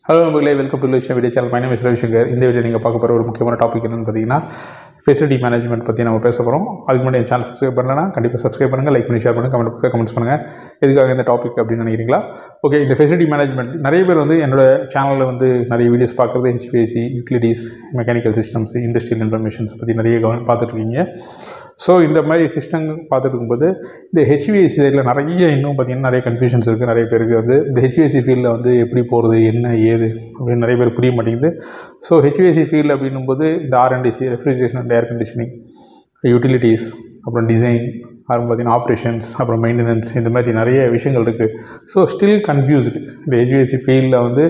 Hello நண்பர்களே, welcome to லுஷா video channel. My name is Ravishankar. இந்த வீடியோ நீங்கள் பார்க்க போகிற ஒரு முக்கியமான டாபிக் என்னென்னு பார்த்தீங்கன்னா ஃபெசிலிட்டி மேனேஜ்மெண்ட் பற்றி நம்ம பேச போகிறோம். அதுக்கு முன்னாடி என் சேனல் சப்ஸ்கிரைப் பண்ணலன்னா கண்டிப்பாக சப்ஸ்கிரைப் பண்ணுங்கள், லைக் பண்ணி ஷேர் பண்ணுங்கள், கமெண்ட்ஸ் பண்ணுங்கள். எதுக்காக இந்த டாபிக் அப்படின்னு நினைக்கிறீங்களா? ஓகே, இந்த ஃபெசிலிட்டி மேனேஜ்மெண்ட் நிறைய பேர் வந்து என்னோட சேனலில் வந்து நிறைய வீடியோஸ் பார்க்குறது HPSC, utilities, mechanical systems, industrial informations பற்றி நிறைய பார்த்துட்ருக்கீங்க. ஸோ இந்த மாதிரி சிஸ்டம் பார்த்துட்டு இருக்கும்போது இந்த ஹெச்விஎஸ்சி சைடில் நிறைய இன்னும் பார்த்திங்கன்னா நிறைய கன்ஃபியூஷன்ஸ் இருக்குது. நிறைய பேருக்கு வந்து இந்த ஹெச்விஎஸ்சி ஃபீல்டில் வந்து எப்படி போகிறது, என்ன ஏது அப்படின்னு நிறைய பேர் புரிய மாட்டேங்குது. ஸோ ஹெச்விஎஸ்சி ஃபீல்டு அப்படின்னும்போது இந்த RNDC, refrigeration and air conditioning, utilities, அப்புறம் டிசைன், அப்புறம் பார்த்திங்கன்னா ஆப்ரேஷன்ஸ், அப்புறம் மெயின்டெனன்ஸ், இந்த மாதிரி நிறைய விஷயங்கள் இருக்குது. So still confused. இந்த ஹெச்விஎஸ்சி ஃபீல்டில் வந்து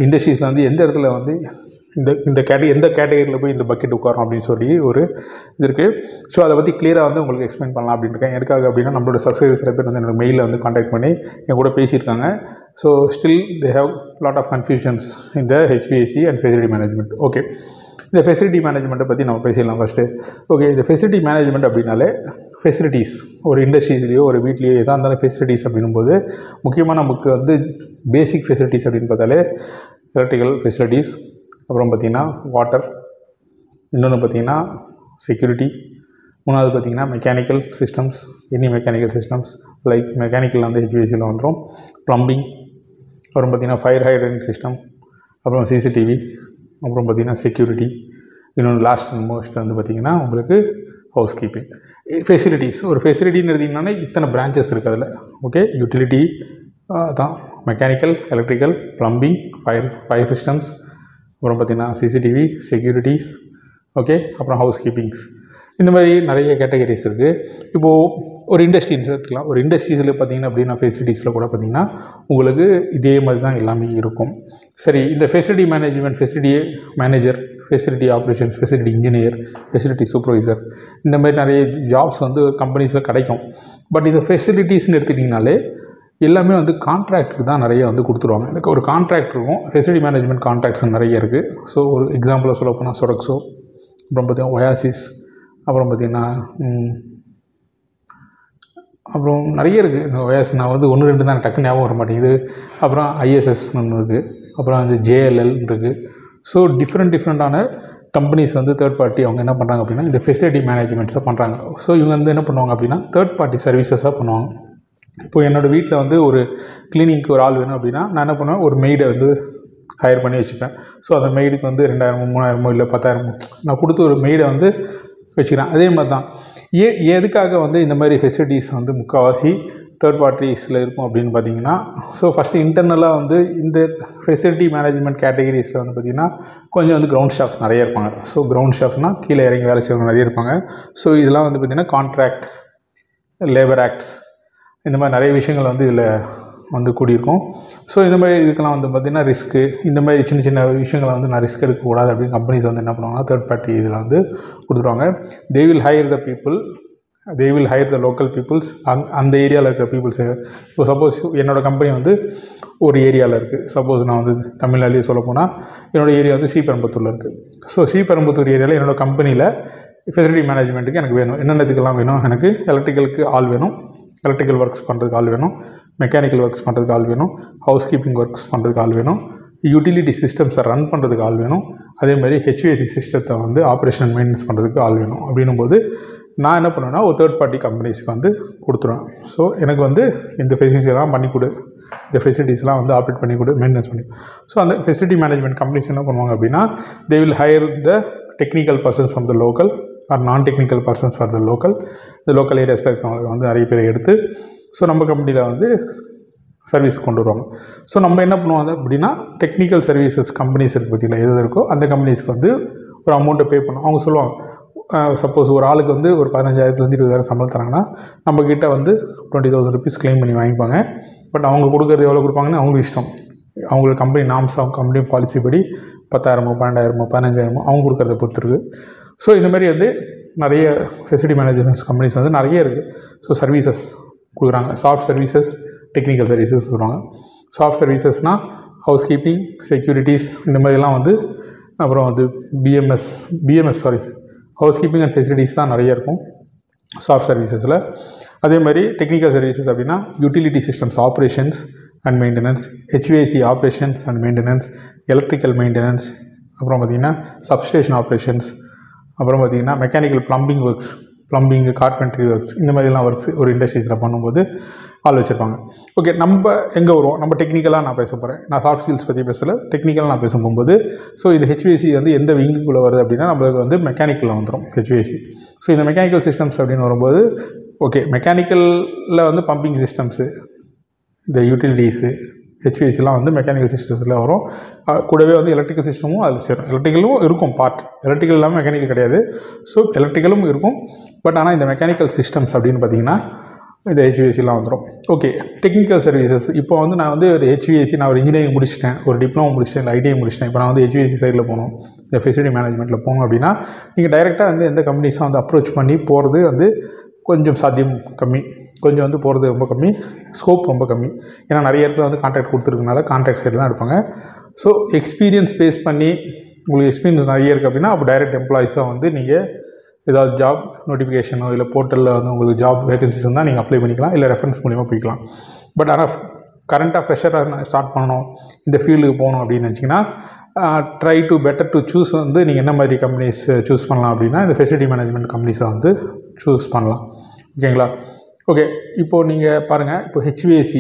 இண்டஸ்ட்ரீஸில் வந்து எந்த இடத்துல வந்து எந்த கேட்டகரியில் போய் இந்த பக்கெட் உட்காரும் அப்படின்னு சொல்லி ஒரு இது இருக்குது. ஸோ அதை பற்றி கிளியராக வந்து உங்களுக்கு எக்ஸ்பிளைன் பண்ணலாம் அப்படின்னு இருக்கேன். எதுக்காக அப்படின்னா நம்மளோட சப்ஸ்கிரைபர்ஸ் சில பேர் வந்து என்னோட மெயிலில் வந்து காண்டாக்ட் பண்ணி என் கூட பேசியிருக்காங்க. So still they have lot of confusions இந்த HVSC and facility management. Okay, இந்த ஃபெசிலிட்டி மேனேஜ்மெண்ட்டை பற்றி நம்ம பேசிடலாம் ஃபஸ்ட்டு. ஓகே, இந்த ஃபெசிலிட்டி மேனேஜ்மெண்ட் அப்படின்னாலே ஃபெசிலிட்டிஸ், ஒரு இண்டஸ்ட்ரீஸ்லேயோ ஒரு வீட்லேயோ எதாக இருந்தாலும் ஃபெசிலிட்டிஸ் அப்படின்னும்போது முக்கியமாக நமக்கு வந்து பேசிக் ஃபெசிலிட்டிஸ் அப்படின்னு பார்த்தாலே எலக்ட்ரிக்கல் ஃபெசிலிட்டிஸ், அப்புறம் பார்த்திங்கன்னா வாட்டர், இன்னொன்று பார்த்திங்கன்னா செக்யூரிட்டி, மூணாவது பார்த்திங்கன்னா mechanical systems, mechanical systems like மெக்கானிக்கலில் வந்து ஹெச்விஎஸ்சியில் வந்துடும், ப்ளம்பிங், அப்புறம் பார்த்திங்கன்னா ஃபயர் ஹைட்ரண்ட் சிஸ்டம், அப்புறம் சிசிடிவி, அப்புறம் பார்த்திங்கன்னா செக்யூரிட்டி, இன்னொன்று லாஸ்ட் அண்ட் மோஸ்ட் வந்து பார்த்திங்கன்னா உங்களுக்கு ஹவுஸ் கீப்பிங். ஃபெசிலிட்டிஸ், ஒரு ஃபெசிலிட்டின்னு எடுத்திங்கனாலே இத்தனை பிரான்ச்சஸ் இருக்குது அதில். ஓகே, யூட்டிலிட்டி தான், mechanical, electrical, plumbing, fire systems, அப்புறம் பார்த்திங்கன்னா சிசிடிவி, செக்யூரிட்டிஸ், ஓகே, அப்புறம் ஹவுஸ் கீப்பிங்ஸ், இந்த மாதிரி நிறைய கேட்டகரிஸ் இருக்குது. இப்போது ஒரு இண்டஸ்ட்ரீஸ் எடுத்துக்கலாம். ஒரு இண்டஸ்ட்ரீஸில் பார்த்திங்கன்னா அப்படின்னா ஃபெசிலிட்டிஸில் கூட பார்த்திங்கன்னா உங்களுக்கு இதே மாதிரி தான் எல்லாமே இருக்கும். சரி, இந்த facility management, facility manager, facility operations, facility engineer, facility supervisor, இந்த மாதிரி நிறைய ஜாப்ஸ் வந்து கம்பெனிஸில் கிடைக்கும். பட் இந்த ஃபெசிலிட்டிஸ்ன்னு எடுத்துக்கிட்டிங்கனாலே எல்லாமே வந்து கான்ட்ராக்டுக்கு தான் நிறைய வந்து கொடுத்துருவாங்க. இதுக்கு ஒரு கான்ட்ராக்ட் இருக்கும். ஃபெசிலிட்டி மேனேஜ்மெண்ட் கான்ட்ராக்ட்ஸ் நிறைய இருக்குது. ஸோ ஒரு எக்ஸாம்பிளாக சொல்ல போனால் சொடக்ஸோ, அப்புறம் பார்த்திங்கன்னா ஒயாசிஸ், அப்புறம் பார்த்திங்கன்னா அப்புறம் நிறைய இருக்குது. இந்த ஒயாசிஸ் நான் வந்து 1-2 தான் டக்குன்னு ஞாபகம் வர மாட்டேங்குது. அப்புறம் ஐஎஸ்எஸ்ன்னு ஒன்று இருக்குது, அப்புறம் வந்து ஜேஎல்எல் இருக்குது. ஸோ டிஃப்ரெண்ட்டான கம்பெனிஸ் வந்து தேர்ட் பார்ட்டி அவங்க என்ன பண்ணுறாங்க அப்படின்னா இந்த ஃபெசிலிட்டி மேனேஜ்மெண்ட்ஸை பண்ணுறாங்க. ஸோ இவங்க வந்து என்ன பண்ணுவாங்க அப்படின்னா தேர்ட் பார்ட்டி சர்வீசஸாக பண்ணுவாங்க. இப்போது என்னோடய வீட்டில் வந்து ஒரு கிளீனிங்க்கு ஒரு ஆள் வேணும் அப்படின்னா நான் என்ன பண்ணுவேன், ஒரு மெய்டை வந்து ஹையர் பண்ணி வச்சுப்பேன். ஸோ அந்த மெய்டுக்கு வந்து 2000 3000 இல்லை 10,000 நான் கொடுத்து ஒரு மெய்டை வந்து வச்சுக்கிறேன். அதே மாதிரி தான் எதுக்காக வந்து இந்த மாதிரி ஃபெசிலிட்டிஸ் வந்து முக்கால்வாசி தேர்ட் பார்ட்டிஸில் இருக்கும் அப்படின்னு பார்த்தீங்கன்னா, ஸோ ஃபஸ்ட்டு இன்டர்னலாக வந்து இந்த ஃபெசிலிட்டி மேனேஜ்மெண்ட் கேட்டகரிஸில் வந்து பார்த்திங்கன்னா கொஞ்சம் வந்து கிரவுண்ட் ஸ்டாஃப்ஸ் நிறைய இருப்பாங்க. ஸோ கிரவுண்ட் ஸ்டாஃப்னால் கீழே இறங்கி வேலை செய்கிறவங்க நிறைய இருப்பாங்க. ஸோ இதெல்லாம் வந்து பார்த்திங்கன்னா கான்ட்ராக்ட், லேபர் ஆக்ட்ஸ், இந்த மாதிரி நிறைய விஷயங்கள் வந்து இதில் வந்து கூடியிருக்கும். ஸோ இந்த மாதிரி இதுக்கெல்லாம் வந்து பார்த்திங்கன்னா ரிஸ்க்கு, இந்த மாதிரி சின்ன சின்ன விஷயங்களை வந்து நான் ரிஸ்க் எடுக்கக்கூடாது அப்படின்னு கம்பெனிஸ் வந்து என்ன பண்ணுவாங்கன்னா தேர்ட் பார்ட்டி இதில் வந்து கொடுத்துருவாங்க. They will hire the people, they will hire the local peoples, அந்த ஏரியாவில் இருக்கிற பீப்புள்ஸு. இப்போ சப்போஸ் என்னோடய கம்பெனி வந்து ஒரு ஏரியாவில் இருக்குது. சப்போஸ் நான் வந்து தமிழ்நாட்டிலே சொல்ல போனால் என்னோடய ஏரியா வந்து ஸ்ரீபெரும்புத்தூரில் இருக்குது. ஸோ ஸ்ரீபெரும்புத்தூர் ஏரியாவில் என்னோடய கம்பெனியில் ஃபெசிலிட்டி மேனேஜ்மெண்ட்டுக்கு எனக்கு வேணும். என்னென்னதுக்கெல்லாம் வேணும், எனக்கு எலக்ட்ரிக்கலுக்கு ஆள் வேணும், எலக்ட்ரிக்கல் ஒர்க்ஸ் பண்ணுறதுக்கு ஆள் வேணும், மெக்கானிக்கல் ஒர்க்ஸ் பண்ணுறதுக்கு ஆள் வேணும், ஹவுஸ் கீப்பிங் ஒர்க்ஸ் பண்ணுறதுக்கு ஆள் வேணும், யூட்டிலிட்டி சிஸ்டம்ஸை ரன் பண்ணுறதுக்கு ஆள் வேணும், அதேமாதிரி ஹெச்விஎஸ்சி சிஸ்டத்தை வந்து ஆப்ரேஷன் அண்ட் மெயின்டெனன்ஸ் பண்ணுறதுக்கு ஆள் வேணும். அப்படின்னும்போது நான் என்ன பண்ணுவேன்னா ஒரு தேர்ட் பார்ட்டி கம்பெனிஸ்க்கு வந்து கொடுத்துருவேன். ஸோ எனக்கு வந்து இந்த ஃபெசிலிட்டிஸ்லாம் பண்ணி கொடு, இந்த ஃபெசிலிட்டிஸ்லாம் வந்து ஆப்ரேட் பண்ணி கொடு, மெயின்டெனன்ஸ் பண்ணி. ஸோ அந்த ஃபெசிலிட்டி மேனேஜ்மெண்ட் கம்பெனிஸ் என்ன பண்ணுவாங்க அப்படின்னா they will hire the technical persons from the local or non technical persons for the local. இந்த லோக்கல் ஏரியாஸில் இருக்கிறவங்க வந்து நிறைய பேர் எடுத்து ஸோ நம்ம கம்பெனியில் வந்து சர்வீஸ் கொண்டு வருவாங்க. ஸோ நம்ம என்ன பண்ணுவாங்க அப்படின்னா டெக்னிக்கல் சர்வீசஸ் கம்பெனிஸ் இருக்குது பார்த்திங்களா, எது இருக்கோ அந்த கம்பெனிஸ்க்கு வந்து ஒரு அமௌண்ட்டை பே பண்ணணும். அவங்க சொல்லுவாங்க சப்போஸ் ஒரு ஆளுக்கு வந்து ஒரு 15,000 20,000 சம்பளம் தராங்கன்னா நம்மக்கிட்ட வந்து 20,000 rupees கிளைம் பண்ணி வாங்கிப்பாங்க. பட் அவங்க கொடுக்குறது எவ்வளோ கொடுப்பாங்கன்னு அவங்களுக்கு இஷ்டம். அவங்களுக்கு கம்பெனி நாம்ஸ், அவங்க கம்பெனி பாலிசி படி 10,000 12,000 15,000 அவங்க கொடுக்குறத பொறுத்துருக்கு. ஸோ இந்த மாதிரி வந்து நிறைய ஃபெசிலிட்டி மேனேஜ்மெண்ட் கம்பெனிஸ் வந்து நிறைய இருக்குது. ஸோ சர்வீசஸ் கொடுக்குறாங்க. சாஃப்ட் சர்வீசஸ், டெக்னிக்கல் சர்வீசஸ் சொல்லுவாங்க. சாஃப்ட் சர்வீசஸ்னால் ஹவுஸ் கீப்பிங், செக்யூரிட்டிஸ், இந்த மாதிரிலாம் வந்து, அப்புறம் வந்து BMS house keeping and facilities தான் நிறைய இருக்கும் சாஃப்ட் சர்வீசஸில். அதே மாதிரி டெக்னிக்கல் சர்வீசஸ் அப்படின்னா utility systems operations, and maintenance, HVAC operations and maintenance, electrical maintenance, அப்புறம் பார்த்திங்கன்னா சப்ஸ்டேஷன் ஆப்ரேஷன்ஸ், அப்புறம் பார்த்திங்கன்னா mechanical plumbing works, plumbing, carpentry works, இந்த மாதிரிலாம் ஒர்க்ஸ் ஒரு இண்டஸ்ட்ரீஸில் பண்ணும்போது ஆள் வச்சுருப்பாங்க. ஓகே, நம்ம எங்கே வருவோம்? நம்ம டெக்னிக்கலாக நான் பேச போகிறேன். நான் சாஃப்ட் ஸ்கில்ஸ் பற்றி பேசலை, டெக்னிக்கலாக நான் பேச போகும்போது ஸோ இந்த HVAC வந்து எந்த விங்குக்குள்ளே வருது அப்படின்னா நம்மளுக்கு வந்து மெக்கானிக்கலில் வந்துடும் HVAC. ஸோ இந்த மெக்கானிக்கல் சிஸ்டம்ஸ் அப்படின்னு வரும்போது ஓகே, மெக்கானிக்கலில் வந்து பம்பிங் சிஸ்டம்ஸு, இந்த யூட்டிலிட்டிஸு, HVACலாம் வந்து மெக்கானிக்கல் சிஸ்டம்ஸில் வரும். கூடவே வந்து எலக்ட்ரிக்கல் சிஸ்டமும் அதில் சேரும். எலக்ட்ரிக்கலும் இருக்கும் பார்ட், எலக்ட்ரிக்கல் இல்லாமல் மெக்கானிக்கல் கிடையாது. ஸோ எலக்ட்ரிக்கலும் இருக்கும். பட் ஆனால் இந்த மெக்கானிக்கல் சிஸ்டம்ஸ் அப்படின்னு பார்த்தீங்கன்னா இந்த HVACலாம் வந்துடும். Okay, technical services. இப்போ வந்து நான் வந்து ஒரு HVAC, நான் ஒரு இன்ஜினியரிங் முடிச்சிட்டேன், ஒரு டிப்ளமோ முடிச்சிட்டேன், இல்லை ITI முடிச்சிட்டேன். இப்போ நான் வந்து HVAC சைடில் போகணும், இந்த ஃபெசிலிட்டி மேனேஜ்மெண்ட்டில் போகணும் அப்படின்னா நீங்கள் டைரெக்டாக வந்து எந்த கம்பெனிஸாக வந்து அப்ரோச் பண்ணி போகிறது வந்து கொஞ்சம் சாத்தியம் கம்மி, கொஞ்சம் வந்து போகிறது ரொம்ப கம்மி, ஸ்கோப் ரொம்ப கம்மி. ஏன்னா நிறைய இடத்துல வந்து கான்ட்ராக்ட் கொடுத்துருக்கனால கான்ட்ராக்ட் சைடு தான் எடுப்பாங்க. ஸோ எக்ஸ்பீரியன்ஸ் பேஸ் பண்ணி உங்களுக்கு எக்ஸ்பீரியன்ஸ் நிறைய இருக்குது அப்படின்னா அப்போ டைரக்ட் எம்ப்ளாயிஸாக வந்து நீங்கள் ஏதாவது ஜாப் நோட்டிஃபிகேஷனோ இல்லை போர்ட்டலில் வந்து உங்களுக்கு ஜாப் வேகன்சிஸ் இருந்தால் நீங்கள் அப்ளை பண்ணிக்கலாம், இல்லை ரெஃபரன்ஸ் மூலிமா போய்க்கலாம். பட் ஆனால் கரண்ட்டாக ஃப்ரெஷராக ஸ்டார்ட் பண்ணணும், இந்த ஃபீல்டுக்கு போகணும் அப்படின்னு நினச்சிங்கன்னா try to better to choose வந்து நீங்கள் என்ன மாதிரி கம்பெனிஸ் சூஸ் பண்ணலாம் அப்படின்னா இந்த ஃபெசிலிட்டி மேனேஜ்மெண்ட் கம்பெனிஸை வந்து சூஸ் பண்ணலாம். ஓகேங்களா? ஓகே, இப்போது நீங்கள் பாருங்கள், இப்போ HVAC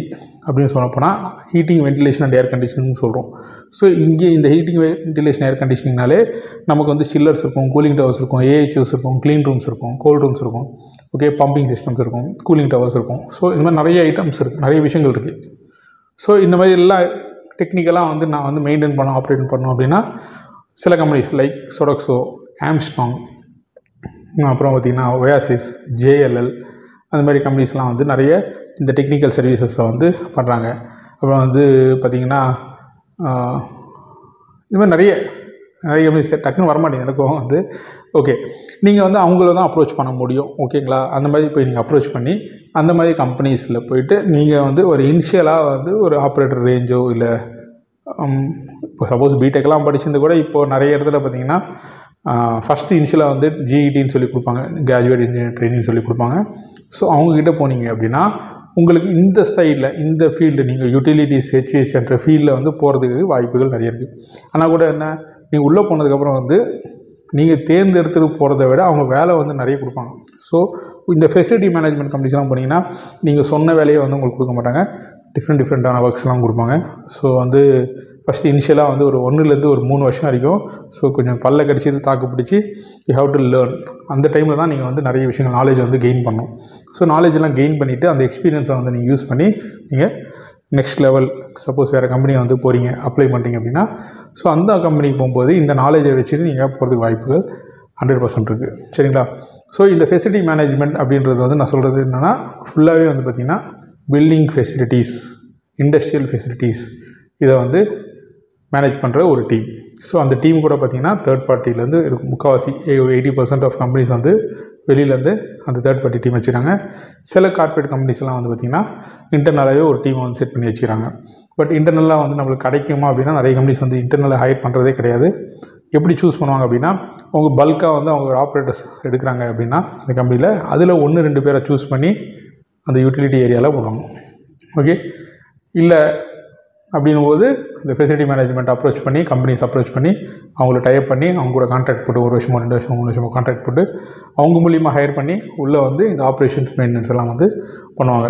அப்படின்னு சொல்ல போனால் heating, ventilation and air conditioning சொல்கிறோம். ஸோ இங்கே இந்த ஹீட்டிங், வென்டிலேஷன், ஏர் கண்டிஷனிங்னாலே நமக்கு வந்து சில்லர்ஸ் இருக்கும், கூலிங் டவர்ஸ் இருக்கும், AHUs இருக்கும், க்ளீன் ரூம்ஸ் இருக்கும், கோல்ட் ரூம்ஸ் இருக்கும், ஓகே, பம்பிங் சிஸ்டம்ஸ் இருக்கும், கூலிங் டவர்ஸ் இருக்கும். ஸோ இந்த மாதிரி நிறைய ஐட்டம்ஸ் இருக்குது, நிறைய விஷயங்கள் இருக்குது. ஸோ இந்த மாதிரி எல்லாம் டெக்னிக்கலாக வந்து நான் வந்து மெயின்டைன் பண்ண, ஆப்ரேட் பண்ணோம் அப்படின்னா சில கம்பெனிஸ் லைக் சொடக்ஸோ, ஆம்ஸ்ட்ராங், அப்புறம் பார்த்திங்கன்னா ஒயாசிஸ், JLL, அந்த மாதிரி கம்பெனிஸ்லாம் வந்து நிறைய இந்த டெக்னிக்கல் சர்வீசஸை வந்து பண்ணுறாங்க. அப்புறம் வந்து பார்த்திங்கன்னா இது மாதிரி நிறைய கம்பெனிஸ் டக்குன்னு வரமாட்டேங்க எனக்கும் வந்து. ஓகே, நீங்கள் வந்து அவங்கள தான் அப்ரோச் பண்ண முடியும். ஓகேங்களா? அந்த மாதிரி போய் நீங்கள் அப்ரோச் பண்ணி அந்த மாதிரி கம்பெனிஸில் போய்ட்டு நீங்கள் வந்து ஒரு இனிஷியலாக வந்து ஒரு ஆப்ரேட்டர் ரேஞ்சோ இல்லை இப்போ சப்போஸ் பிடெக்லாம் படிச்சிருந்து கூட இப்போது நிறைய இடத்துல பார்த்திங்கன்னா ஃபஸ்ட்டு இனிஷியலாக வந்து GETன்னு சொல்லி கொடுப்பாங்க, கிராஜுவேட் இன்ஜினியர் ட்ரைனிங் சொல்லி கொடுப்பாங்க. ஸோ அவங்கக்கிட்ட போனீங்க அப்படின்னா உங்களுக்கு இந்த சைடில் இந்த ஃபீல்டு நீங்கள் யூட்டிலிட்டிஸ், HVAC என்ற ஃபீல்டில் வந்து போகிறதுக்கு வாய்ப்புகள் நிறைய இருக்குது. ஆனால் கூட என்ன, நீங்கள் உள்ளே போனதுக்கப்புறம் வந்து நீங்கள் தேர்ந்தெடுத்துட்டு போகிறத விட அவங்க வேலை வந்து நிறைய கொடுப்பாங்க. ஸோ இந்த ஃபெசிலிட்டி மேனேஜ்மெண்ட் கம்பெனிஸ்லாம் போனீங்கன்னா நீங்கள் சொன்ன வேலையை வந்து உங்களுக்கு கொடுக்க மாட்டாங்க, டிஃப்ரெண்ட்டான ஒர்க்ஸ்லாம் கொடுப்பாங்க. ஸோ வந்து ஃபஸ்ட்டு இனிஷியலாக வந்து ஒரு 1 to 3 வருஷம் வரைக்கும் ஸோ கொஞ்சம் பல்ல கடிச்சிட்டு தாக்கு பிடிச்சி யூ ஹேவ் டு லேர்ன். அந்த டைமில் தான் நீங்கள் வந்து நிறைய விஷயங்கள் நாலேஜ் வந்து கெயின் பண்ணணும். ஸோ நாலேஜெலாம் கெயின் பண்ணிவிட்டு அந்த எக்ஸ்பீரியன்ஸை வந்து நீங்கள் யூஸ் பண்ணி நீங்கள் நெக்ஸ்ட் லெவல் சப்போஸ் வேறு கம்பெனி வந்து போகிறீங்க, அப்ளை பண்ணுறீங்க அப்படின்னா ஸோ அந்த கம்பெனிக்கு போகும்போது இந்த நாலேஜை வச்சுட்டு நீங்கள் போகிறதுக்கு வாய்ப்புகள் 100% இருக்குது. சரிங்களா? ஸோ இந்த ஃபெசிலிட்டி மேனேஜ்மெண்ட் அப்படின்றது வந்து நான் சொல்கிறது என்னென்னா ஃபுல்லாகவே வந்து பார்த்திங்கன்னா பில்டிங் ஃபெசிலிட்டிஸ், இண்டஸ்ட்ரியல் ஃபெசிலிட்டிஸ் இதை வந்து மேனேஜ் பண்ணுற ஒரு டீம். ஸோ அந்த டீம் கூட பார்த்திங்கன்னா தேர்ட் பார்ட்டிலேருந்து இருக்கும். முக்கால்வாசி 80% ஆஃப் கம்பெனிஸ் வந்து வெளியிலேருந்து அந்த தேர்ட் பார்ட்டி டீம் வச்சுக்கிறாங்க. சில கார்ப்பரேட் கம்பெனிஸ்லாம் வந்து பார்த்திங்கன்னா இன்டர்னலாகவே ஒரு டீமை வந்து செட் பண்ணி வச்சுக்கிறாங்க. பட் இன்டர்னலாக வந்து நம்மளுக்கு கிடைக்குமா அப்படின்னா நிறைய கம்பெனிஸ் வந்து இன்டர்னலாக ஹையர் பண்ணுறதே கிடையாது. எப்படி சூஸ் பண்ணுவாங்க அப்படின்னா அவங்க பல்காக வந்து அவங்க ஒரு ஆப்ரேட்டர்ஸ் எடுக்கிறாங்க அப்படின்னா அந்த கம்பெனியில் அதில் 1-2 பேரை சூஸ் பண்ணி அந்த யூட்டிலிட்டி ஏரியாவில் போடுவாங்க. ஓகே, இல்லை அப்படின்னும் போது இந்த ஃபெசிலிட்டி மேனேஜ்மெண்ட் அப்ரோச் பண்ணி கம்பெனிஸ் அப்ரோச் பண்ணி அவங்கள டைப் பண்ணி அவங்க கூட கான்ட்ராக்ட் போட்டு 1 வருஷமோ 2 வருஷமோ 3 வருஷமோ கான்ட்ராக்ட் போட்டு அவங்க மூலியமாக ஹையர் பண்ணி உள்ளே வந்து இந்த ஆப்ரேஷன்ஸ் மெயின்டெனன்ஸ் எல்லாம் வந்து பண்ணுவாங்க.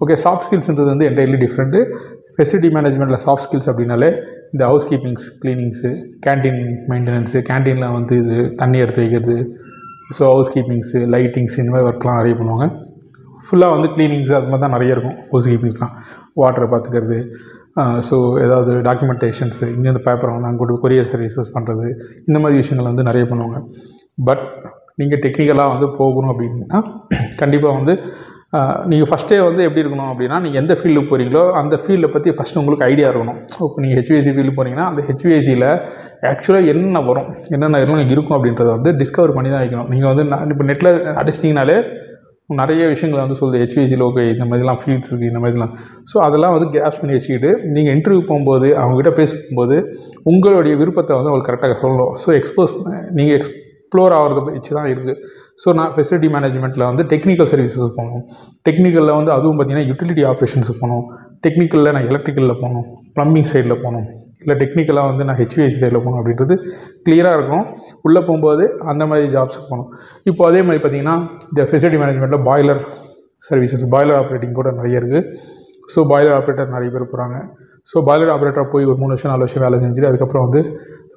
ஓகே, சாஃப்ட் ஸ்கில்ஸ்ன்றது வந்து என்டையர்லி டிஃப்ரெண்ட்டு. ஃபெசிலிட்டி மேனேஜ்மெண்ட்டில் சாஃப்ட் ஸ்கில்ஸ் அப்படின்னாலே இந்த housekeepings, cleanings, canteen maintenance, கேன்டீனில் வந்து இது தண்ணி எடுத்து வைக்கிறது, ஸோ ஹவுஸ் கீப்பிங்ஸு, லைட்டிங்ஸ், இந்த மாதிரி ஒர்க்லாம் நிறைய பண்ணுவாங்க. ஃபுல்லாக வந்து க்ளீனிங்ஸ் அது மாதிரி தான் நிறைய இருக்கும். ஹவுஸ் கீப்பிங்ஸ்லாம் வாட்டரை பார்த்துக்கிறது, ஸோ ஏதாவது டாக்குமெண்டேஷன்ஸு, இங்கேருந்து பேப்பரை வந்து அங்கே கொண்டு கொரியர் சர்வீசஸ் பண்ணுறது, இந்த மாதிரி விஷயங்கள் வந்து நிறைய பண்ணுவாங்க. பட் நீங்கள் டெக்னிக்கலாக வந்து போகணும் அப்படின்னா கண்டிப்பாக வந்து நீங்கள் ஃபஸ்ட்டே வந்து எப்படி இருக்கணும் அப்படின்னா நீங்கள் எந்த ஃபீல்டுக்கு போகிறீங்களோ அந்த ஃபீல்டை பற்றி ஃபஸ்ட்டு உங்களுக்கு ஐடியா இருக்கணும். இப்போ நீங்கள் HVAC ஃபீல்டு போனீங்கன்னா அந்த HVACயில் ஆக்சுவலாக என்ன வரும், என்னென்ன எல்லாம் இருக்கும் அப்படின்றத வந்து டிஸ்கவர் பண்ணி தான் வைக்கணும். நீங்கள் வந்து இப்போ நெட்டில் அடிச்சிட்டிங்கனாலே நிறைய விஷயங்கள் வந்து சொல்லுது HVACயில் ஓகே இந்த மாதிரிலாம் ஃபீல்ட்ஸ் இருக்குது, இந்த மாதிரிலாம். ஸோ அதெல்லாம் வந்து கேஸ் பண்ணி வச்சுக்கிட்டு நீங்கள் இன்டர்வியூ போகும்போது அவங்ககிட்ட பேசும்போது உங்களுடைய விருப்பத்தை வந்து அவங்களுக்கு கரெக்டாக சொல்லணும். ஸோ நீங்கள் எக்ஸ்ப்ளோர் ஆகிறத வச்சு தான் இருக்குது. ஸோ நான் ஃபெசிலிட்டி மேனேஜ்மெண்ட்டில் வந்து டெக்னிக்கல் சர்வீசஸ் போகணும். டெக்னிக்கலில் வந்து அதுவும் பார்த்திங்கன்னா யூட்டிலிட்டி ஆப்ரேஷன்ஸுக்கு போகணும். டெக்னிக்கலில் நான் எலக்ட்ரிக்கலில் போகணும், ப்ளம்பிங் சைடில் போகணும், இல்லை டெக்னிக்கலாக வந்து நான் ஹெச்விஐசி சைடில் போகணும் அப்படின்றது கிளியராக இருக்கும். உள்ளே போகும்போது அந்த மாதிரி ஜாப்ஸுக்கு போகணும். இப்போ அதே மாதிரி பார்த்திங்கன்னா இந்த ஃபெசிலிட்டி மேனேஜ்மெண்ட்டில் பாய்லர் சர்வீசஸ், பாய்லர் ஆப்ரேட்டிங் கூட நிறைய இருக்குது. ஸோ பாய்லர் ஆப்ரேட்டர் நிறைய பேர் போகிறாங்க. ஸோ பாய்லர் ஆப்ரேட்டராக போய் ஒரு 3 வருஷம் 4 வருஷம் வேலை செஞ்சுட்டு அதுக்கப்புறம் வந்து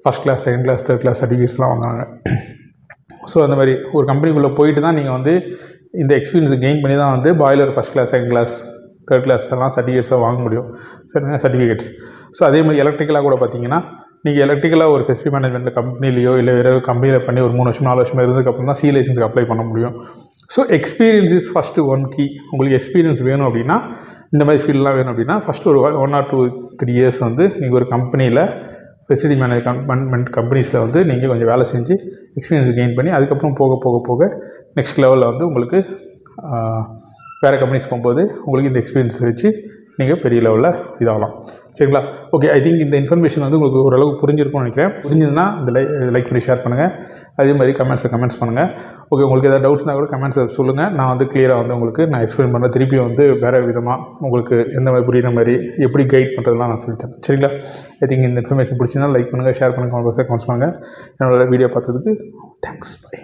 first class, second class, third class சர்டிஃபிகேட்ஸ்லாம் வாங்குறாங்க. ஸோ அந்த மாதிரி ஒரு கம்பெனிக்குள்ளே போயிட்டு தான் நீங்கள் வந்து இந்த எக்ஸ்பீரியன்ஸை கெயின் பண்ணி தான் வந்து boiler first class, second class, third class எல்லாம் சர்டிஃபிகேட்ஸாக வாங்க முடியும். சரிங்க, சர்டிஃபிகேட்ஸ். ஸோ அதே மாதிரி எலக்ட்ரிக்கலாக கூட பார்த்தீங்கன்னா நீங்கள் எலக்ட்ரிக்கலாக ஒரு ஃபெசிலிட்டி மேனேஜ்மெண்ட்டில் கம்பெனிலையோ இல்லை வேறு கம்பெனியில் பண்ணி ஒரு 3 வருஷம் 4 வருஷம் இருந்ததுக்கப்புறம் தான் சி லைசன்ஸுக்கு அப்ளை பண்ண முடியும். So experience is first one key. உங்களுக்கு எக்ஸ்பீரியன்ஸ் வேணும் அப்படின்னா, இந்த மாதிரி ஃபீல்டெலாம் வேணும் அப்படின்னா ஃபஸ்ட்டு ஒரு 1 or 2-3 இயர்ஸ் வந்து நீங்கள் ஒரு கம்பெனியில் ஃபெசிலிட்டி மேனேஜ்மெண்ட் கம்பெனிஸில் வந்து நீங்கள் கொஞ்சம் வேலை செஞ்சு எக்ஸ்பீரியன்ஸ் கெயின் பண்ணி அதுக்கப்புறம் போக போக போக நெக்ஸ்ட் லெவலில் வந்து உங்களுக்கு வேறு கம்பெனிஸ் போகும்போது உங்களுக்கு இந்த எக்ஸ்பீரியன்ஸ் வச்சு நீங்கள் பெரிய லெவலில் இதாகலாம். சரிங்களா? ஓகே, ஐ திங்க் இந்த இன்ஃபர்மேஷன் வந்து உங்களுக்கு ஓரளவுக்கு புரிஞ்சிருக்கும்னு நினைக்கிறேன். புரிஞ்சதுன்னா இந்த லைக் பண்ணி ஷேர் பண்ணுங்கள். அதே மாதிரி கமெண்ட்ஸ் பண்ணுங்கள். ஓகே, உங்களுக்கு எதாவது டவுட்ஸ்னால் கூட கமெண்ட்ஸில் சொல்லுங்கள். நான் வந்து கிளியராக வந்து உங்களுக்கு நான் எக்ஸ்பிளைன் பண்ணுறேன். திருப்பி வந்து வேறு விதமாக உங்களுக்கு எந்த மாதிரி புரியுற மாதிரி எப்படி கைட் பண்ணுறதுலாம் நான் சொல்லித்தரேன். சரிங்களா? ஐ திங்க் இந்த இன்ஃபர்மேஷன் பிடிச்சிருந்தா லைக் பண்ணுங்கள், ஷேர் பண்ணுங்கள், கமெண்ட்ஸ் பண்ணுங்கள். என்னோட வீடியோ பார்த்ததுக்கு தேங்க்ஸ். பை.